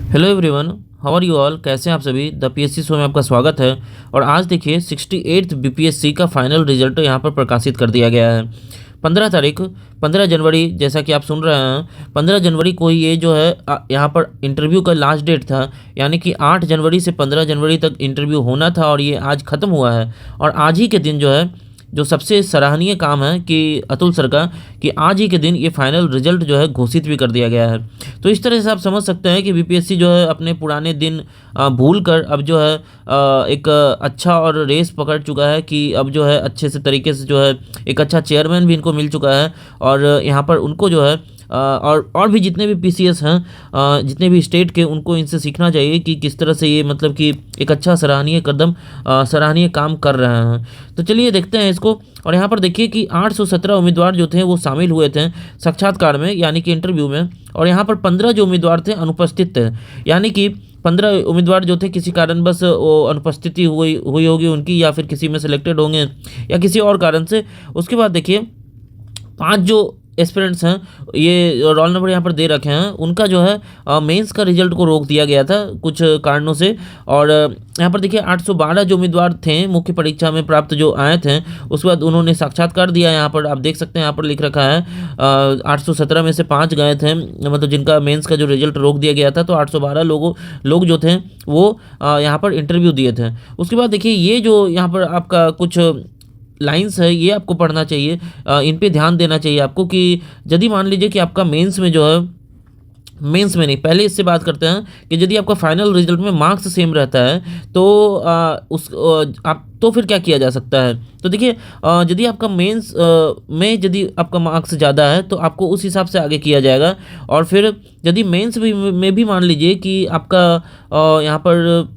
Hello everyone, how are you all. कैसे हैं आप सभी। द पीएससी शो में आपका स्वागत है। और आज देखिए 68th बीपीएससी का फाइनल रिजल्ट यहाँ पर प्रकाशित कर दिया गया है। 15 तारीख 15 जनवरी, जैसा कि आप सुन रहे हैं, 15 जनवरी को ही ये जो है यहाँ पर इंटरव्यू का लास्ट डेट था। यानी कि 8 जनवरी से 15 जनवरी तक इंटरव्यू होना था और ये आज ख़त्म हुआ है। और आज ही के दिन जो है, जो सबसे सराहनीय काम है कि अतुल सर का, कि आज ही के दिन ये फाइनल रिजल्ट जो है घोषित भी कर दिया गया है। तो इस तरह से आप समझ सकते हैं कि बीपीएससी जो है अपने पुराने दिन भूल कर अब जो है एक अच्छा और रेस पकड़ चुका है कि अब जो है अच्छे से तरीके से जो है एक अच्छा चेयरमैन भी इनको मिल चुका है। और यहाँ पर उनको जो है और भी जितने भी पीसीएस हैं, जितने भी स्टेट के, उनको इनसे सीखना चाहिए कि किस तरह से ये मतलब कि एक अच्छा सराहनीय कदम, सराहनीय काम कर रहे हैं। तो चलिए देखते हैं इसको। और यहाँ पर देखिए कि 817 उम्मीदवार जो थे वो शामिल हुए थे साक्षात्कार में, यानी कि इंटरव्यू में। और यहाँ पर 15 जो उम्मीदवार थे अनुपस्थित थे, यानी कि 15 उम्मीदवार जो थे किसी कारणवश वो अनुपस्थिति हुई होगी उनकी, या फिर किसी में सिलेक्टेड होंगे या किसी और कारण से। उसके बाद देखिए 5 जो एस्पिरेंट्स हैं, ये रोल नंबर यहाँ पर दे रखे हैं, उनका जो है मेंस का रिजल्ट को रोक दिया गया था कुछ कारणों से। और यहाँ पर देखिए 812 जो उम्मीदवार थे मुख्य परीक्षा में प्राप्त जो आए थे, उसके बाद उन्होंने साक्षात्कार दिया। यहाँ पर आप देख सकते हैं, यहाँ पर लिख रखा है 817 में से 5 गए थे, मतलब जिनका मेंस का जो रिजल्ट रोक दिया गया था। तो 812 लोग जो थे वो यहाँ पर इंटरव्यू दिए थे। उसके बाद देखिए ये जो यहाँ पर आपका कुछ लाइंस है, ये आपको पढ़ना चाहिए, इन पे ध्यान देना चाहिए आपको। कि यदि मान लीजिए कि आपका मेंस में जो है, मेंस में नहीं, पहले इससे बात करते हैं कि यदि आपका फाइनल रिजल्ट में मार्क्स सेम रहता है तो आप तो फिर क्या किया जा सकता है। तो देखिए यदि आपका मेंस में यदि आपका मार्क्स ज़्यादा है तो आपको उस हिसाब से आगे किया जाएगा। और फिर यदि मेंस में भी मान लीजिए कि आपका यहाँ पर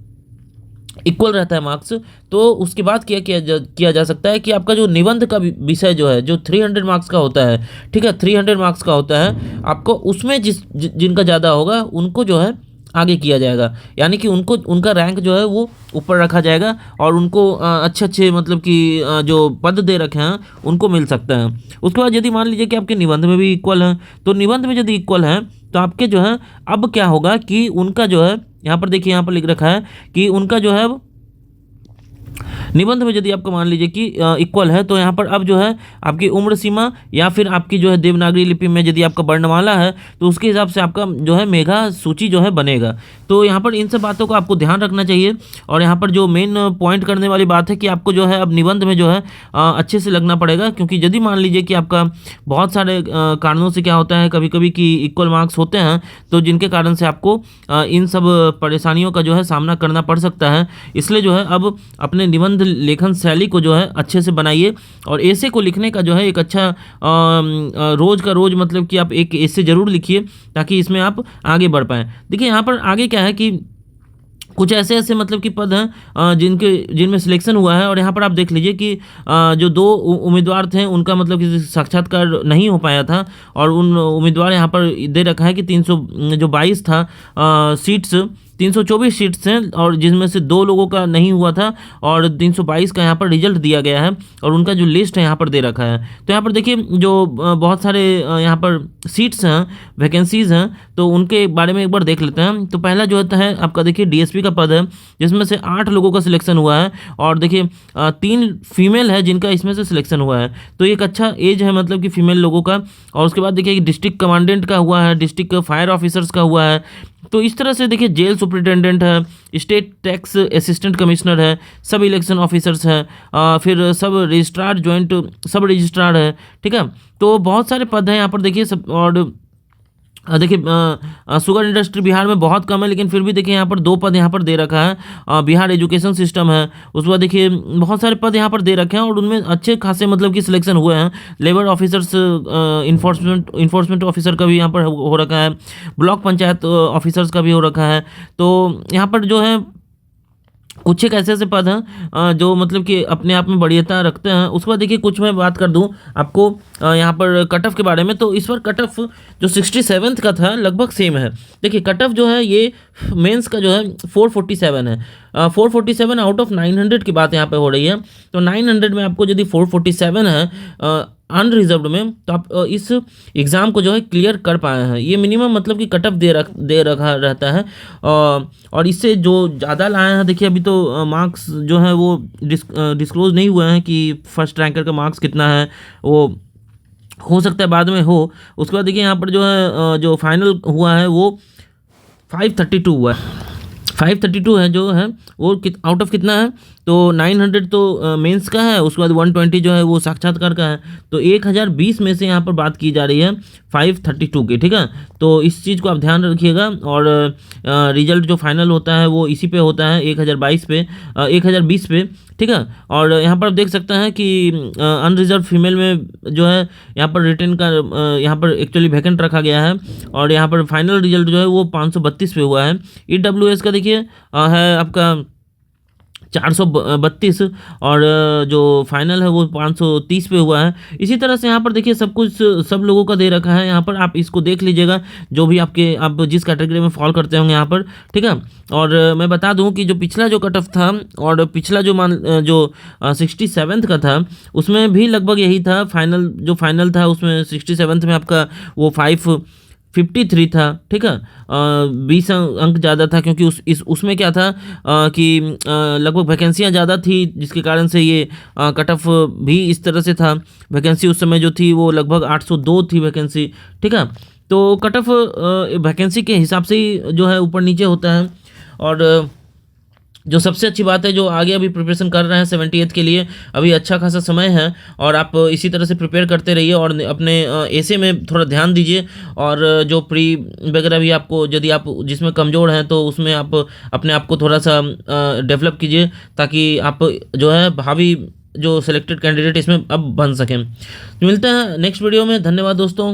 इक्वल रहता है मार्क्स, तो उसके बाद किया जा सकता है कि आपका जो निबंध का विषय जो है, जो 300 मार्क्स का होता है, ठीक है, 300 मार्क्स का होता है, आपको उसमें जिनका ज़्यादा होगा उनको जो है आगे किया जाएगा। यानी कि उनको, उनका रैंक जो है वो ऊपर रखा जाएगा और उनको अच्छे अच्छे मतलब कि जो पद दे रखे हैं उनको मिल सकता है। उसके बाद यदि मान लीजिए कि आपके निबंध में भी इक्वल है, तो निबंध में यदि इक्वल है तो आपके जो है अब क्या होगा कि उनका जो है, यहाँ पर देखिए यहाँ पर लिख रखा है कि उनका जो है निबंध में यदि आपको मान लीजिए कि इक्वल है, तो यहाँ पर अब जो है आपकी उम्र सीमा या फिर आपकी जो है देवनागरी लिपि में यदि आपका वर्णमाला है तो उसके हिसाब से आपका जो है मेघा सूची जो है बनेगा। तो यहाँ पर इन सब बातों का आपको ध्यान रखना चाहिए। और यहाँ पर जो मेन पॉइंट करने वाली बात है कि आपको जो है अब निबंध में जो है अच्छे से लगना पड़ेगा। क्योंकि यदि मान लीजिए कि आपका बहुत सारे कारणों से क्या होता है कभी कभी कि इक्वल मार्क्स होते हैं, तो जिनके कारण से आपको इन सब परेशानियों का जो है सामना करना पड़ सकता है। इसलिए जो है अब अपने निबंध लेखन शैली को जो है अच्छे से बनाइए। और ऐसे को लिखने का जो है एक अच्छा रोज का रोज मतलब कि आप एक ऐसे जरूर लिखिए ताकि इसमें आप आगे बढ़ पाएँ। देखिए यहाँ पर आगे क्या है कि कुछ ऐसे ऐसे मतलब कि पद हैं जिनमें सिलेक्शन हुआ है। और यहाँ पर आप देख लीजिए कि जो 2 उम्मीदवार थे उनका मतलब कि साक्षात्कार नहीं हो पाया था। और उन उम्मीदवार यहाँ पर दे रखा है कि 322 था सीट्स, 324 सीट्स हैं, और जिसमें से 2 लोगों का नहीं हुआ था और 322 का यहाँ पर रिजल्ट दिया गया है। और उनका जो लिस्ट है यहाँ पर दे रखा है। तो यहाँ पर देखिए जो बहुत सारे यहाँ पर सीट्स हैं, वैकेंसीज़ हैं, तो उनके बारे में एक बार देख लेते हैं। तो पहला जो है आपका देखिए डीएसपी का पद है, जिसमें से 8 लोगों का सिलेक्शन हुआ है। और देखिए 3 फीमेल है जिनका इसमें से सिलेक्शन हुआ है। तो एक अच्छा एज है मतलब कि फीमेल लोगों का। और उसके बाद देखिए डिस्ट्रिक्ट कमांडेंट का हुआ है, डिस्ट्रिक्ट फायर ऑफिसर्स का हुआ है। तो इस तरह से देखिए जेल सुपरिटेंडेंट है, स्टेट टैक्स असिस्टेंट कमिश्नर है, सब इलेक्शन ऑफिसर्स हैं, फिर सब रजिस्ट्रार, जॉइंट सब रजिस्ट्रार है, ठीक है। तो बहुत सारे पद हैं यहाँ पर देखिए सब। और देखिए शुगर इंडस्ट्री बिहार में बहुत कम है, लेकिन फिर भी देखिए यहाँ पर 2 पद यहाँ पर दे रखा है। बिहार एजुकेशन सिस्टम है। उसके बाद देखिए बहुत सारे पद यहाँ पर दे रखे हैं और उनमें अच्छे खासे मतलब कि सिलेक्शन हुए हैं। लेबर ऑफिसर्स, इन्फोर्समेंट ऑफिसर का भी यहाँ पर हो रखा है, ब्लॉक पंचायत ऑफिसर्स का भी हो रखा है। तो यहाँ पर जो है कुछ एक ऐसे ऐसे पद हैं जो मतलब कि अपने आप में बढ़ियता रखते हैं। उसके बाद देखिए कुछ मैं बात कर दूं आपको यहाँ पर कट ऑफ के बारे में। तो इस बार कट ऑफ जो 67th का था लगभग सेम है। देखिए कट ऑफ जो है ये मेंस का जो है 447 है। 447 आउट ऑफ 900 की बात यहाँ पे हो रही है। तो 900 में आपको यदि 447 है अनरिजर्व्ड में, तो आप इस एग्ज़ाम को जो है क्लियर कर पाए हैं। ये मिनिमम मतलब कि कट ऑफ दे रखा रहता है। और इससे जो ज़्यादा लाए हैं, देखिए अभी तो मार्क्स जो है वो डिस्क्लोज नहीं हुए हैं कि फर्स्ट रैंकर का मार्क्स कितना है, वो हो सकता है बाद में हो। उसके बाद देखिए यहाँ पर जो है जो फाइनल हुआ है वो 532 हुआ है। 532 है जो है वो आउट ऑफ कितना है, तो 900 तो मेंस का है, उसके बाद 120 जो है वो साक्षात्कार का है। तो 1020 में से यहाँ पर बात की जा रही है 532 की, ठीक है। तो इस चीज़ को आप ध्यान रखिएगा। और रिजल्ट जो फाइनल होता है वो इसी पे होता है 1022 पे 1020 पे, ठीक है। और यहाँ पर आप देख सकते हैं कि अनरिजर्व फीमेल में जो है यहाँ पर रिटर्न का यहाँ पर एक्चुअली वैकेंट रखा गया है। और यहाँ पर फाइनल रिजल्ट जो है वो 532 पे हुआ है। EWS का देखिए है आपका 432 और जो फाइनल है वो 530 पे हुआ है। इसी तरह से यहाँ पर देखिए सब कुछ सब लोगों का दे रखा है। यहाँ पर आप इसको देख लीजिएगा, जो भी आप जिस कैटेगरी में फॉल करते होंगे यहाँ पर, ठीक है। और मैं बता दूं कि जो पिछला जो कट ऑफ था और पिछला जो 67th का था, उसमें भी लगभग यही था। जो फाइनल था उसमें 67th में आपका वो 553 था, ठीक है। 20 अंक ज़्यादा था, क्योंकि उसमें क्या था कि लगभग वैकेंसियाँ ज़्यादा थी, जिसके कारण से ये कट ऑफ भी इस तरह से था। वैकेंसी उस समय जो थी वो लगभग 802 थी वैकेंसी, ठीक है। तो कट ऑफ वैकेंसी के हिसाब से ही जो है ऊपर नीचे होता है। और जो सबसे अच्छी बात है, जो आगे अभी प्रिपरेशन कर रहे हैं 78th के लिए, अभी अच्छा खासा समय है और आप इसी तरह से प्रिपेयर करते रहिए और अपने ऐसे में थोड़ा ध्यान दीजिए। और जो प्री वगैरह भी आपको, यदि आप जिसमें कमज़ोर हैं तो उसमें आप अपने आप को थोड़ा सा डेवलप कीजिए, ताकि आप जो है भावी जो सिलेक्टेड कैंडिडेट इसमें अब बन सकें। मिलते हैं नेक्स्ट वीडियो में। धन्यवाद दोस्तों।